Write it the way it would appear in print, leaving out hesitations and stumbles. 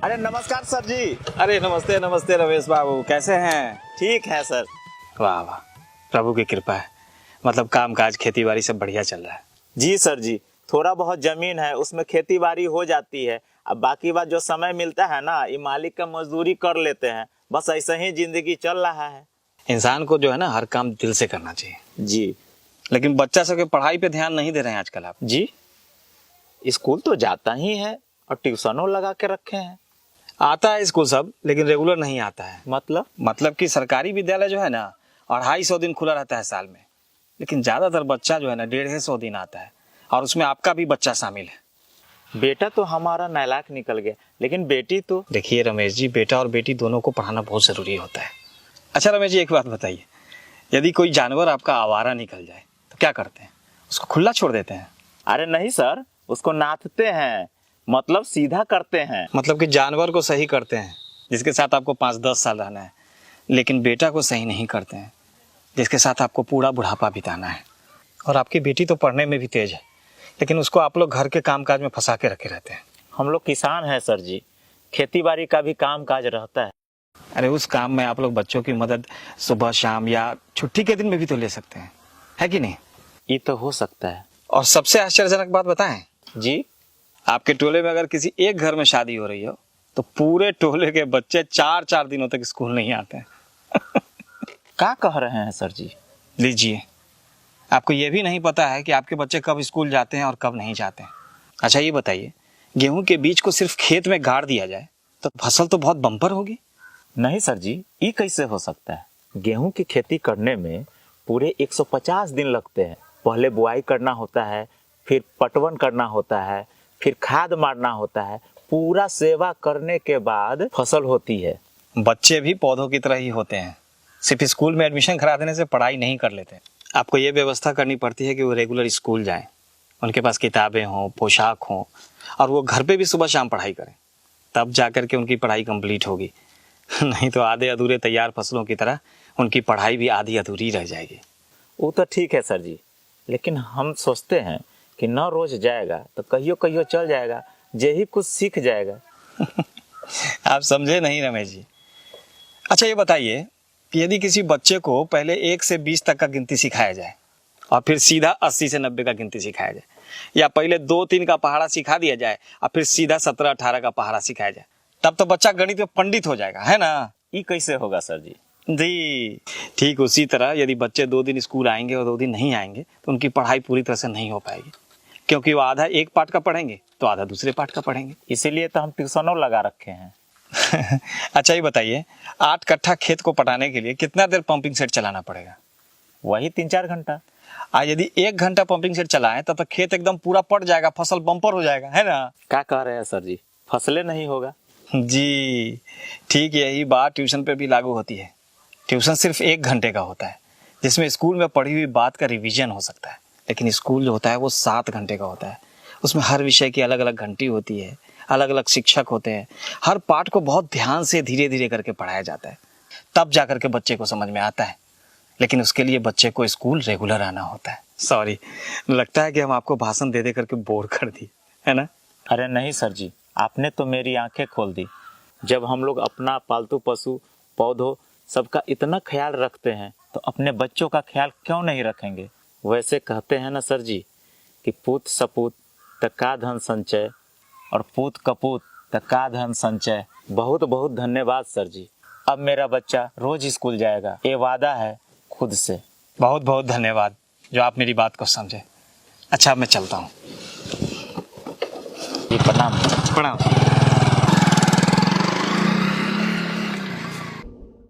अरे नमस्कार सर जी। अरे नमस्ते नमस्ते रमेश बाबू, कैसे हैं? ठीक है सर। वाह वाह, प्रभु की कृपा है। मतलब काम काज खेती बाड़ी सब बढ़िया चल रहा है। जी सर जी, थोड़ा बहुत जमीन है उसमें खेती बाड़ी हो जाती है। अब बाकी बात जो समय मिलता है ना, ये मालिक का मजदूरी कर लेते हैं। बस ऐसे ही जिंदगी चल रहा है। इंसान को जो है ना हर काम दिल से करना चाहिए। जी। लेकिन बच्चा सबके पढ़ाई पे ध्यान नहीं दे रहे हैं आजकल आप। जी, स्कूल तो जाता ही है और ट्यूशनों लगा के रखे हैं। आता है स्कूल सब, लेकिन रेगुलर नहीं आता है। मतलब कि सरकारी विद्यालय जो है ना 250 दिन खुला रहता है साल में, लेकिन ज्यादातर बच्चा जो है ना 150 दिन आता है, और उसमें आपका भी बच्चा शामिल है। बेटा तो हमारा नालायक निकल गया, लेकिन बेटी तो। देखिए रमेश जी, बेटा और बेटी दोनों को पढ़ाना बहुत जरूरी होता है। अच्छा रमेश जी, एक बात बताइए, यदि कोई जानवर आपका आवारा निकल जाए तो क्या करते हैं? उसको खुला छोड़ देते हैं? अरे नहीं सर, उसको नाथते हैं, मतलब सीधा करते हैं। मतलब कि जानवर को सही करते हैं जिसके साथ आपको 5-10 साल रहना है, लेकिन बेटा को सही नहीं करते हैं जिसके साथ आपको पूरा बुढ़ापा बिताना है। और आपकी बेटी तो पढ़ने में भी तेज है, लेकिन उसको आप लोग घर के कामकाज में फंसा के रखे रहते हैं। हम लोग किसान हैं सर जी, खेती बाड़ी का भी काम काज रहता है। अरे उस काम में आप लोग बच्चों की मदद सुबह शाम या छुट्टी के दिन में भी तो ले सकते हैं, है कि नहीं? ये तो हो सकता है। और सबसे आश्चर्यजनक बात बताएं जी, आपके टोले में अगर किसी एक घर में शादी हो रही हो तो पूरे टोले के बच्चे 4-4 दिनों तक स्कूल नहीं आते हैं। क्या कह रहे हैं सर जी? लीजिए, आपको ये भी नहीं पता है कि आपके बच्चे कब स्कूल जाते हैं और कब नहीं जाते हैं। अच्छा ये बताइए, गेहूं के बीज को सिर्फ खेत में गाड़ दिया जाए तो फसल तो बहुत बम्पर होगी। नहीं सर जी, ये कैसे हो सकता है? गेहूं की खेती करने में पूरे 150 दिन लगते हैं। पहले बुआई करना होता है, फिर पटवन करना होता है, फिर खाद मारना होता है। पूरा सेवा करने के बाद फसल होती है। बच्चे भी पौधों की तरह ही होते हैं, सिर्फ स्कूल में एडमिशन करा देने से पढ़ाई नहीं कर लेते। आपको ये व्यवस्था करनी पड़ती है कि वो रेगुलर स्कूल जाएं, उनके पास किताबें हों, पोशाक हों, और वो घर पे भी सुबह शाम पढ़ाई करें, तब जाकर के उनकी पढ़ाई कंप्लीट होगी। नहीं तो आधे अधूरे तैयार फसलों की तरह उनकी पढ़ाई भी आधी अधूरी रह जाएगी। वो तो ठीक है सर जी, लेकिन हम सोचते हैं कि न रोज जाएगा तो कहियो कहियो चल जाएगा, जे ही कुछ सीख जाएगा। आप समझे नहीं रमेश जी। अच्छा ये बताइए, यदि किसी बच्चे को पहले 1 से 20 तक का गिनती सिखाया जाए और फिर सीधा 80 से 90 का गिनती सिखाया जाए, या पहले 2-3 का पहाड़ा सिखा दिया जाए और फिर सीधा 17-18 का पहाड़ा सिखाया जाए, तब तो बच्चा गणित में पंडित हो जाएगा, है ना? ये कैसे होगा सर जी? जी ठीक उसी तरह यदि बच्चे 2 दिन स्कूल आएंगे और 2 दिन नहीं आएंगे तो उनकी पढ़ाई पूरी तरह से नहीं हो पाएगी, क्योंकि वो आधा एक पार्ट का पढ़ेंगे तो आधा दूसरे पार्ट का पढ़ेंगे। इसीलिए तो हम ट्यूशनों लगा रखे हैं। अच्छा ये बताइए, 8 कट्ठा खेत को पटाने के लिए कितना देर पंपिंग सेट चलाना पड़ेगा? वही 3-4 घंटा। यदि 1 घंटा पंपिंग सेट चलाएं तब तो खेत एकदम पूरा पट जाएगा, फसल बम्पर हो जाएगा, है ना? क्या कह रहे हैं सर जी? फसलें नहीं होगा। जी ठीक यही बात ट्यूशन पे भी लागू होती है। ट्यूशन सिर्फ 1 घंटे का होता है, जिसमें स्कूल में पढ़ी हुई बात का रिवीजन हो सकता है, लेकिन स्कूल जो होता है वो 7 घंटे का होता है। उसमें हर विषय की अलग अलग घंटी होती है, अलग अलग शिक्षक होते हैं, हर पाठ को बहुत ध्यान से धीरे धीरे करके पढ़ाया जाता है, तब जाकर के बच्चे को समझ में आता है। लेकिन उसके लिए बच्चे को स्कूल रेगुलर आना होता है। सॉरी, लगता है कि हम आपको भाषण दे दे करके बोर कर दिए, है ना? अरे नहीं सर जी, आपने तो मेरी आंखें खोल दी। जब हम लोग अपना पालतू पशु पौधों सबका इतना ख्याल रखते हैं तो अपने बच्चों का ख्याल क्यों नहीं रखेंगे? वैसे कहते हैं ना सर जी कि पूत सपूत तका धन संचय और पूत कपूत तका धन संचय। बहुत बहुत धन्यवाद सर जी। अब मेरा बच्चा रोज स्कूल जाएगा, ये वादा है खुद से। बहुत बहुत धन्यवाद जो आप मेरी बात को समझे। अच्छा अब मैं चलता हूँ। जी प्रणाम। प्रणाम।